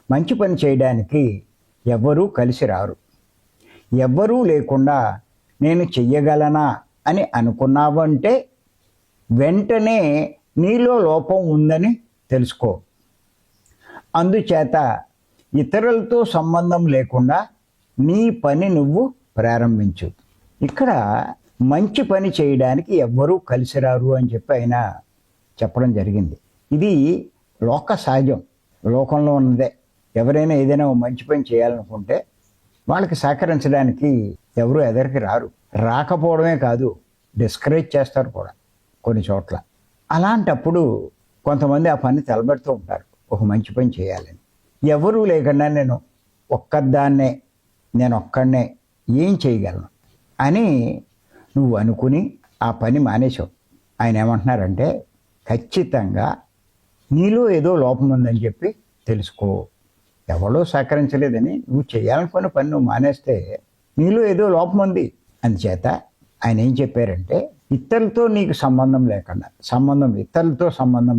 మంచి పని చేయడానికి ఎవ్వరూ కలిసి రారు. ఎవ్వరూ లేకుండా నేను చెయ్యగలనా అని అనుకున్నావంటే వెంటనే నీలో లోపం ఉందని తెలుసుకో. అందుచేత ఇతరులతో సంబంధం లేకుండా నీ పని నువ్వు ప్రారంభించు. ఇక్కడ మంచి పని చేయడానికి ఎవ్వరూ కలిసి రారు అని చెప్పి ఆయన చెప్పడం జరిగింది. ఇది లోక సహజం, లోకంలో ఉన్నదే. ఎవరైనా ఏదైనా మంచి పని చేయాలనుకుంటే వాళ్ళకి సహకరించడానికి ఎవరు ఎదరికి రారు. రాకపోవడమే కాదు, డిస్కరేజ్ చేస్తారు కూడా కొన్ని చోట్ల. అలాంటప్పుడు కొంతమంది ఆ పని తలబెడుతూ ఉంటారు, ఒక మంచి పని చేయాలని. ఎవరూ లేకుండా నేను ఒక్కడనే ఏం చేయగలను అని నువ్వు అనుకుని ఆ పని మానేశావు. ఆయన ఏమంటున్నారంటే, ఖచ్చితంగా నీలో ఏదో లోపం ఉందని చెప్పి తెలుసుకో. ఎవరో సహకరించలేదని నువ్వు చేయాలనుకున్న పని నువ్వు మానేస్తే నీలో ఏదో లోపం ఉంది. అందుచేత ఆయన ఏం చెప్పారంటే, ఇతరులతో సంబంధం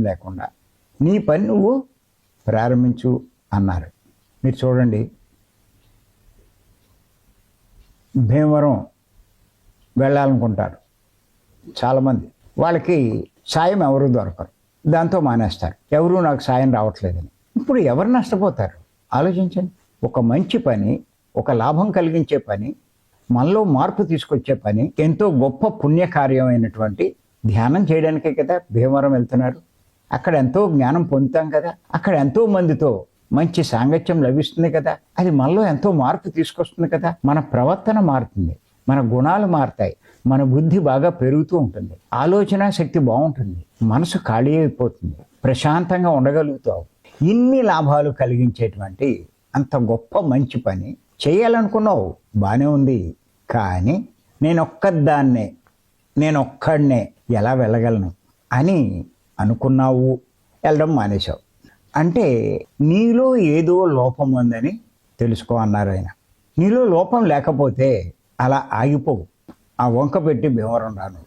లేకుండా నీ పని నువ్వు ప్రారంభించు అన్నారు. మీరు చూడండి, భీమవరం వెళ్ళాలనుకుంటారు చాలామంది. వాళ్ళకి సాయం ఎవరు దొరకరు, దాంతో మానేస్తారు. ఎవరు నాకు సాయం రావట్లేదని. ఇప్పుడు ఎవరు నష్టపోతారు ఆలోచించండి. ఒక మంచి పని, ఒక లాభం కలిగించే పని, మనలో మార్పు తీసుకొచ్చే పని, ఎంతో గొప్ప పుణ్యకార్యమైనటువంటి ధ్యానం చేయడానికే కదా భీమవరం వెళ్తున్నారు. అక్కడ ఎంతో జ్ఞానం పొందుతాం కదా, అక్కడ ఎంతో మందితో మంచి సాంగత్యం లభిస్తుంది కదా, అది మనలో ఎంతో మార్పు తీసుకొస్తుంది కదా. మన ప్రవర్తన మారుతుంది, మన గుణాలు మారుతాయి, మన బుద్ధి బాగా పెరుగుతూ ఉంటుంది, ఆలోచన శక్తి బాగుంటుంది, మనసు ఖాళీ అయిపోతుంది, ప్రశాంతంగా ఉండగలుగుతావు. ఇన్ని లాభాలు కలిగించేటువంటి అంత గొప్ప మంచి పని చేయాలనుకున్నావు, బాగానే ఉంది. కానీ నేనొక్కడనే ఎలా వెళ్ళగలను అని అనుకున్నావు, వెళ్ళడం మానేశావు. అంటే నీలో ఏదో లోపం ఉందని తెలుసుకో అన్నారు ఆయన. నీలో లోపం లేకపోతే అలా ఆగిపోవు. ఆ వంక పెట్టి భీమవరం రాను.